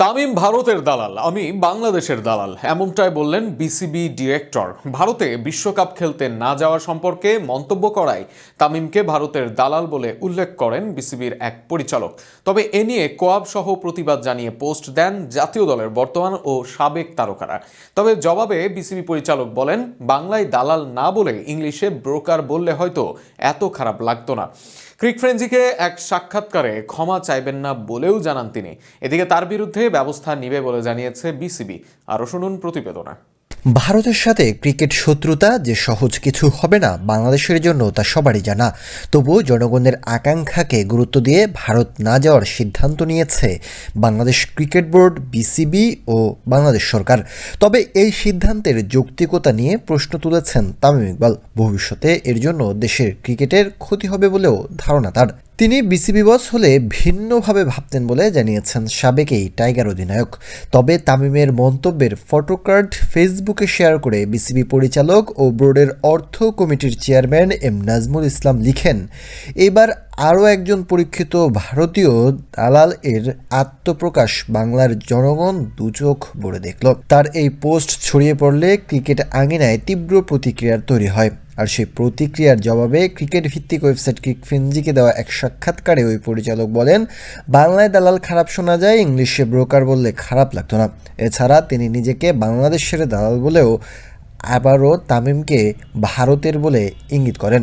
তামিম ভারতের দালাল, আমি বাংলাদেশের দালাল, এমনটাই বললেন বিসিবি ডিরেক্টর। ভারতে বিশ্বকাপ খেলতে না যাওয়া সম্পর্কে মন্তব্য করায় তামিমকে ভারতের দালাল বলে উল্লেখ করেন বিসিবির এক পরিচালক। তবে এ নিয়ে কোয়াব সহ প্রতিবাদ জানিয়ে পোস্ট দেন জাতীয় দলের বর্তমান ও সাবেক তারকারা। তবে জবাবে বিসিবি পরিচালক বলেন, বাংলায় দালাল না বলে ইংলিশে ব্রোকার বললে হয়তো এত খারাপ লাগতো না। ক্রিক ফ্রেঞ্জিকে এক সাক্ষাৎকারে ক্ষমা চাইবেন না বলেও জানান তিনি। এদিকে তার বিরুদ্ধে ব্যবস্থা নিবে বলে জানিয়েছে বিসিবি। আরও শুনুন প্রতিবেদনা। ভারতের সাথে ক্রিকেট শত্রুতা যে সহজ কিছু হবে না বাংলাদেশের জন্য তা সবারই জানা। তবুও জনগণের আকাঙ্ক্ষাকে গুরুত্ব দিয়ে ভারত না যাওয়ার সিদ্ধান্ত নিয়েছে বাংলাদেশ ক্রিকেট বোর্ড, বিসিবি ও বাংলাদেশ সরকার। তবে এই সিদ্ধান্তের যৌক্তিকতা নিয়ে প্রশ্ন তুলেছেন তামিম ইকবাল। ভবিষ্যতে এর জন্য দেশের ক্রিকেটের ক্ষতি হবে বলেও ধারণা তার। তিনি বিসিবি বস হলে ভিন্নভাবে ভাবতেন বলে জানিয়েছেন সাবেক এই টাইগার অধিনায়ক। তবে তামিমের মন্তব্যের ফটোকার্ড ফেসবুকে শেয়ার করে বিসিবি পরিচালক ও বোর্ডের অর্থ কমিটির চেয়ারম্যান এম নাজমুল ইসলাম লিখেন, এবার আরও একজন পরীক্ষিত ভারতীয় দালাল এর আত্মপ্রকাশ বাংলার জনগণ দুচোখ ভরে দেখল। তার এই পোস্ট ছড়িয়ে পড়লে ক্রিকেট আঙিনায় তীব্র প্রতিক্রিয়ার তৈরি হয়। আর সেই প্রতিক্রিয়ার জবাবে ক্রিকেট ভিত্তিক ওয়েবসাইট ক্রিক ফ্রেঞ্জিকে দেওয়া এক সাক্ষাৎকারে ওই পরিচালক বলেন, বাংলায় দালাল খারাপ শোনা যায়, ইংলিশে ব্রোকার বললে খারাপ লাগতো না। এছাড়া তিনি নিজেকে বাংলাদেশের দালাল বলেও আবারও তামিমকে ভারতের বলে ইঙ্গিত করেন।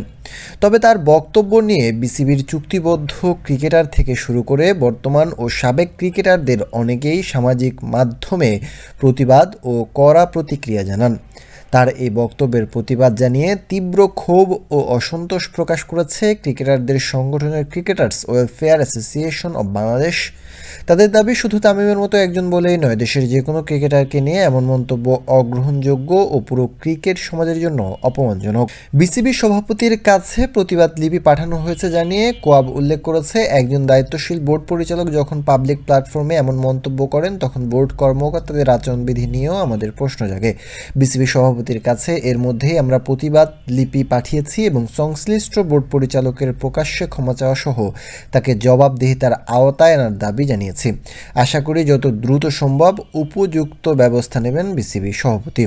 তবে তার বক্তব্য নিয়ে বিসিবির চুক্তিবদ্ধ ক্রিকেটার থেকে শুরু করে বর্তমান ও সাবেক ক্রিকেটারদের অনেকেই সামাজিক মাধ্যমে প্রতিবাদ ও কড়া প্রতিক্রিয়া জানান। তার এই বক্তব্যের প্রতিবাদ জানিয়ে তীব্র ক্ষোভ ও অসন্তোষ প্রকাশ করেছে ক্রিকেটারদের সংগঠনের cricketers welfare association of Bangladesh. তাদের দাবি, শুধু তামিমের মতো একজন বলেই নয়, দেশের যে কোনো ক্রিকেটারকে নিয়ে এমন মন্তব্য অগ্রহণযোগ্য ও পুরো ক্রিকেট সমাজের জন্য অপমানজনক। বিসিবি সভাপতির কাছে প্রতিবাদ লিপি পাঠানো হয়েছে জানিয়ে কোয়াব উল্লেখ করেছে, একজন দায়িত্বশীল বোর্ড পরিচালক যখন পাবলিক প্ল্যাটফর্মে এমন মন্তব্য করেন তখন বোর্ড কর্মকর্তাদের আচরণবিধি নিয়েও আমাদের প্রশ্ন জাগে। বিসিবি সভাপতির কাছে এর মধ্যেই আমরা প্রতিবাদ লিপি পাঠিয়েছি এবং সংশ্লিষ্ট বোর্ড পরিচালকের প্রকাশ্যে ক্ষমা চাওয়া সহ তাকে জবাবদিহিতার আওতায় আনার দাবি জানিয়েছি। আশা করি যত দ্রুত সম্ভব উপযুক্ত ব্যবস্থা নেবেন বিসিবি সভাপতি।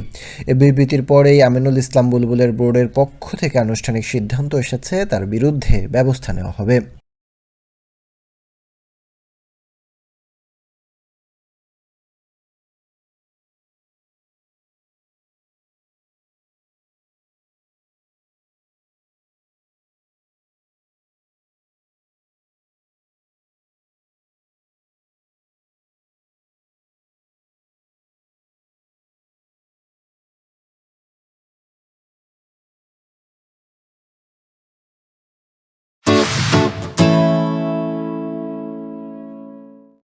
এ বিবৃতির পরেই আমিনুল ইসলাম বুলবুলের বোর্ডের পক্ষ থেকে আনুষ্ঠানিক সিদ্ধান্ত এসেছে, তার বিরুদ্ধে ব্যবস্থা নেওয়া হবে।